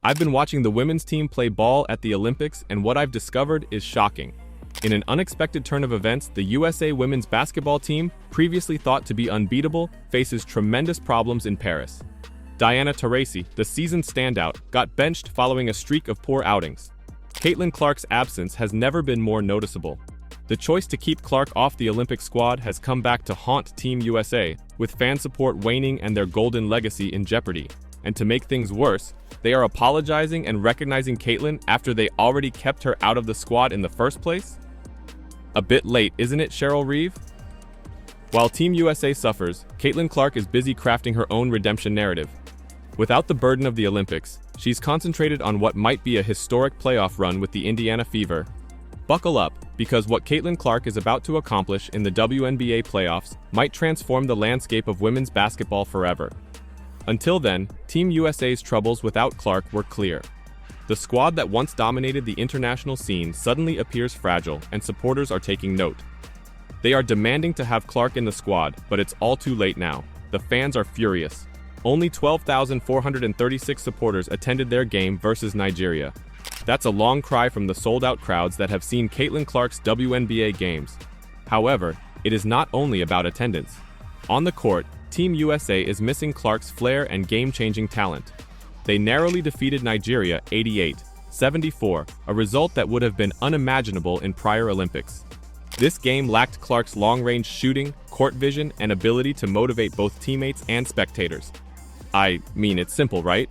I've been watching the women's team play ball at the Olympics, and what I've discovered is shocking. In an unexpected turn of events, the USA women's basketball team, previously thought to be unbeatable, faces tremendous problems in Paris. Diana Taurasi, the season's standout, got benched following a streak of poor outings. Caitlin Clark's absence has never been more noticeable. The choice to keep Clark off the Olympic squad has come back to haunt Team USA, with fan support waning and their golden legacy in jeopardy. And to make things worse, they are apologizing and recognizing Caitlin after they already kept her out of the squad in the first place? A bit late, isn't it, Cheryl Reeve? While Team USA suffers, Caitlin Clark is busy crafting her own redemption narrative. Without the burden of the Olympics, she's concentrated on what might be a historic playoff run with the Indiana Fever. Buckle up, because what Caitlin Clark is about to accomplish in the WNBA playoffs might transform the landscape of women's basketball forever. Until then, Team USA's troubles without Clark were clear. The squad that once dominated the international scene suddenly appears fragile, and supporters are taking note. They are demanding to have Clark in the squad, but it's all too late now. The fans are furious. Only 12,436 supporters attended their game versus Nigeria. That's a long cry from the sold-out crowds that have seen Caitlin Clark's WNBA games. However, it is not only about attendance. On the court, Team USA is missing Clark's flair and game-changing talent. They narrowly defeated Nigeria 88-74, a result that would have been unimaginable in prior Olympics. This game lacked Clark's long-range shooting, court vision, and ability to motivate both teammates and spectators. I mean, it's simple, right?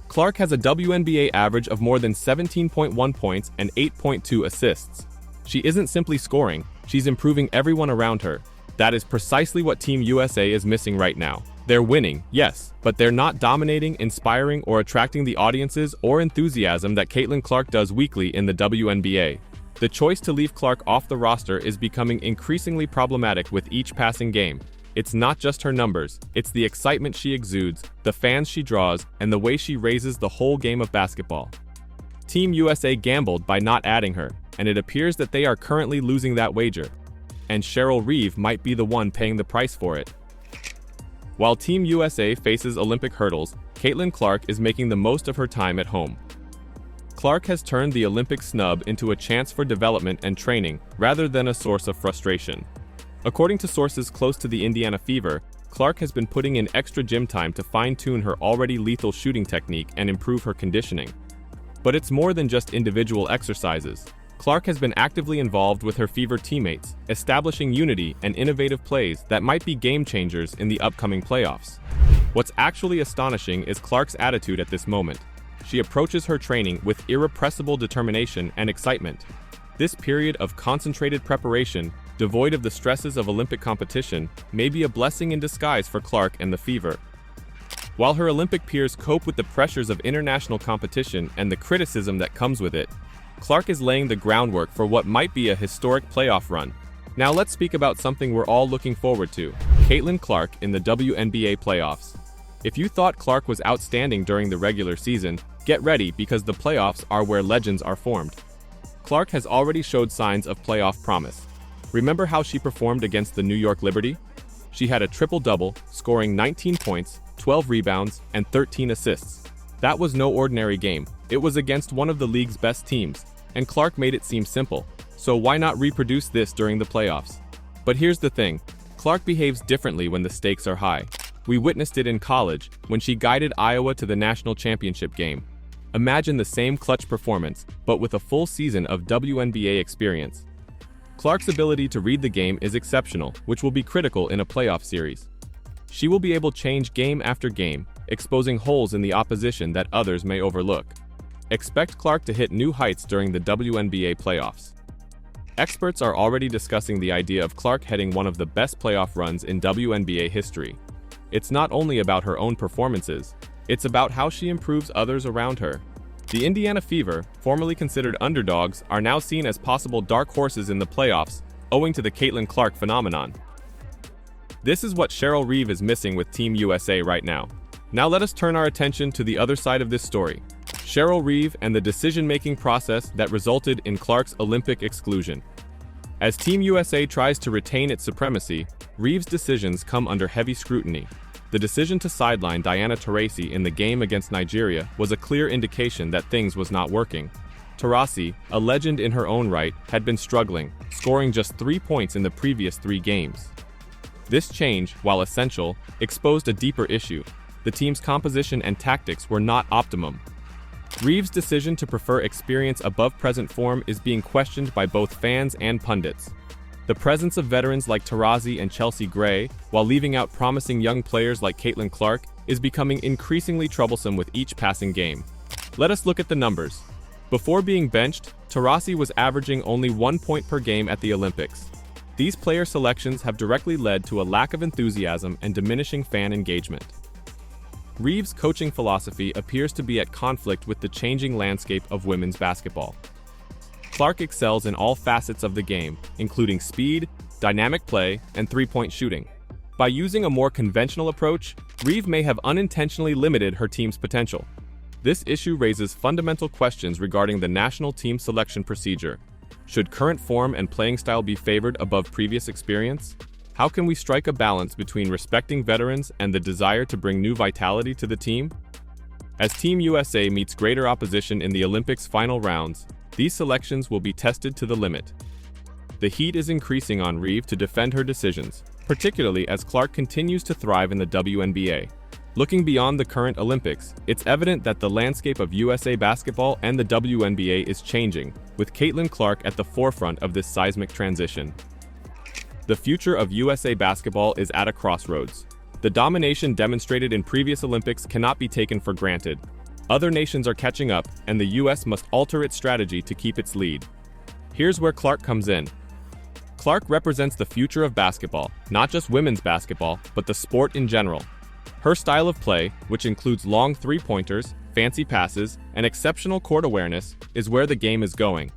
Clark has a WNBA average of more than 17.1 points and 8.2 assists. She isn't simply scoring, she's improving everyone around her. That is precisely what Team USA is missing right now. They're winning, yes, but they're not dominating, inspiring, or attracting the audiences or enthusiasm that Caitlin Clark does weekly in the WNBA. The choice to leave Clark off the roster is becoming increasingly problematic with each passing game. It's not just her numbers, it's the excitement she exudes, the fans she draws, and the way she raises the whole game of basketball. Team USA gambled by not adding her, and it appears that they are currently losing that wager. And Cheryl Reeve might be the one paying the price for it. While Team USA faces Olympic hurdles, Caitlin Clark is making the most of her time at home. Clark has turned the Olympic snub into a chance for development and training, rather than a source of frustration. According to sources close to the Indiana Fever, Clark has been putting in extra gym time to fine-tune her already lethal shooting technique and improve her conditioning. But it's more than just individual exercises. Clark has been actively involved with her Fever teammates, establishing unity and innovative plays that might be game-changers in the upcoming playoffs. What's actually astonishing is Clark's attitude at this moment. She approaches her training with irrepressible determination and excitement. This period of concentrated preparation, devoid of the stresses of Olympic competition, may be a blessing in disguise for Clark and the Fever. While her Olympic peers cope with the pressures of international competition and the criticism that comes with it, Clark is laying the groundwork for what might be a historic playoff run. Now let's speak about something we're all looking forward to: Caitlin Clark in the WNBA playoffs. If you thought Clark was outstanding during the regular season, get ready, because the playoffs are where legends are formed. Clark has already showed signs of playoff promise. Remember how she performed against the New York Liberty? She had a triple-double, scoring 19 points, 12 rebounds, and 13 assists. That was no ordinary game. It was against one of the league's best teams, and Clark made it seem simple. So why not reproduce this during the playoffs? But here's the thing: Clark behaves differently when the stakes are high. We witnessed it in college, when she guided Iowa to the national championship game. Imagine the same clutch performance, but with a full season of WNBA experience. Clark's ability to read the game is exceptional, which will be critical in a playoff series. She will be able to change game after game, exposing holes in the opposition that others may overlook. Expect Clark to hit new heights during the WNBA playoffs. Experts are already discussing the idea of Clark heading one of the best playoff runs in WNBA history. It's not only about her own performances, it's about how she improves others around her. The Indiana Fever, formerly considered underdogs, are now seen as possible dark horses in the playoffs, owing to the Caitlin Clark phenomenon. This is what Cheryl Reeve is missing with Team USA right now. Now let us turn our attention to the other side of this story: Cheryl Reeve and the decision-making process that resulted in Clark's Olympic exclusion. As Team USA tries to retain its supremacy, Reeve's decisions come under heavy scrutiny. The decision to sideline Diana Taurasi in the game against Nigeria was a clear indication that things was not working. Taurasi, a legend in her own right, had been struggling, scoring just 3 points in the previous 3 games. This change, while essential, exposed a deeper issue. The team's composition and tactics were not optimum. Reeve's decision to prefer experience above present form is being questioned by both fans and pundits. The presence of veterans like Taurasi and Chelsea Gray, while leaving out promising young players like Caitlin Clark, is becoming increasingly troublesome with each passing game. Let us look at the numbers. Before being benched, Taurasi was averaging only 1 point per game at the Olympics. These player selections have directly led to a lack of enthusiasm and diminishing fan engagement. Reeve's coaching philosophy appears to be at conflict with the changing landscape of women's basketball. Clark excels in all facets of the game, including speed, dynamic play, and three-point shooting. By using a more conventional approach, Reeve may have unintentionally limited her team's potential. This issue raises fundamental questions regarding the national team selection procedure. Should current form and playing style be favored above previous experience? How can we strike a balance between respecting veterans and the desire to bring new vitality to the team? As Team USA meets greater opposition in the Olympics final rounds, these selections will be tested to the limit. The heat is increasing on Reeve to defend her decisions, particularly as Clark continues to thrive in the WNBA. Looking beyond the current Olympics, it's evident that the landscape of USA basketball and the WNBA is changing, with Caitlin Clark at the forefront of this seismic transition. The future of USA basketball is at a crossroads. The domination demonstrated in previous Olympics cannot be taken for granted. Other nations are catching up, and the US must alter its strategy to keep its lead. Here's where Clark comes in. Clark represents the future of basketball, not just women's basketball, but the sport in general. Her style of play, which includes long three-pointers, fancy passes, and exceptional court awareness, is where the game is going.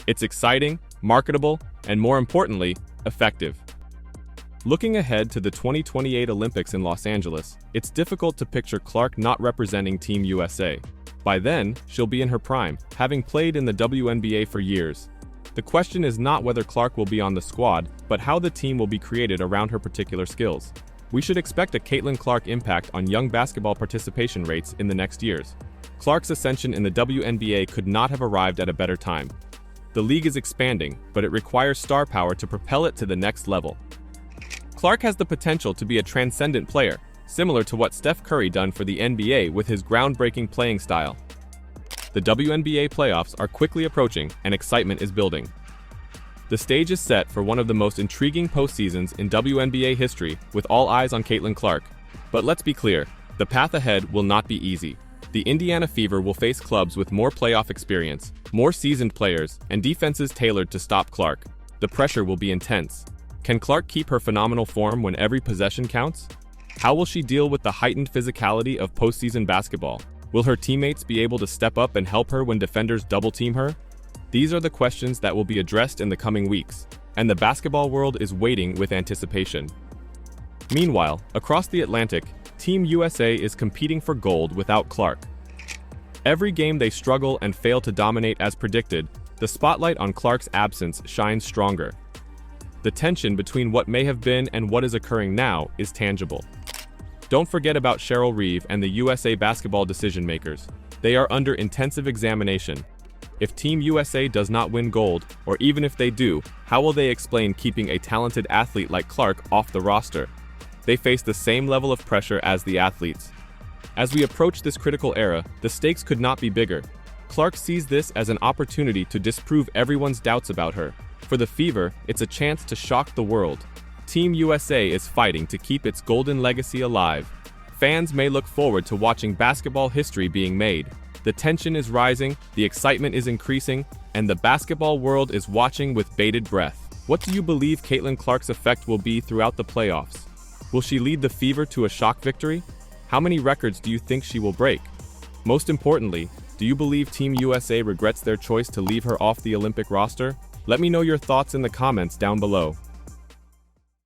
It's exciting, marketable, and more importantly, effective. Looking ahead to the 2028 Olympics in Los Angeles, it's difficult to picture Clark not representing Team USA. By then, she'll be in her prime, having played in the WNBA for years. The question is not whether Clark will be on the squad, but how the team will be created around her particular skills. We should expect a Caitlin Clark impact on young basketball participation rates in the next years. Clark's ascension in the WNBA could not have arrived at a better time. The league is expanding, but it requires star power to propel it to the next level. Clark has the potential to be a transcendent player, similar to what Steph Curry done for the NBA with his groundbreaking playing style. The WNBA playoffs are quickly approaching and excitement is building. The stage is set for one of the most intriguing postseasons in WNBA history, with all eyes on Caitlin Clark. But let's be clear, the path ahead will not be easy. The Indiana Fever will face clubs with more playoff experience, more seasoned players, and defenses tailored to stop Clark. The pressure will be intense. Can Clark keep her phenomenal form when every possession counts? How will she deal with the heightened physicality of postseason basketball? Will her teammates be able to step up and help her when defenders double-team her? These are the questions that will be addressed in the coming weeks, and the basketball world is waiting with anticipation. Meanwhile, across the Atlantic, Team USA is competing for gold without Clark. Every game they struggle and fail to dominate as predicted, the spotlight on Clark's absence shines stronger. The tension between what may have been and what is occurring now is tangible. Don't forget about Cheryl Reeve and the USA basketball decision-makers. They are under intensive examination. If Team USA does not win gold, or even if they do, how will they explain keeping a talented athlete like Clark off the roster? They face the same level of pressure as the athletes. As we approach this critical era, the stakes could not be bigger. Clark sees this as an opportunity to disprove everyone's doubts about her. For the Fever, it's a chance to shock the world. Team USA is fighting to keep its golden legacy alive. Fans may look forward to watching basketball history being made. The tension is rising, the excitement is increasing, and the basketball world is watching with bated breath. What do you believe Caitlin Clark's effect will be throughout the playoffs? Will she lead the Fever to a shock victory? How many records do you think she will break? Most importantly, do you believe Team USA regrets their choice to leave her off the Olympic roster? Let me know your thoughts in the comments down below.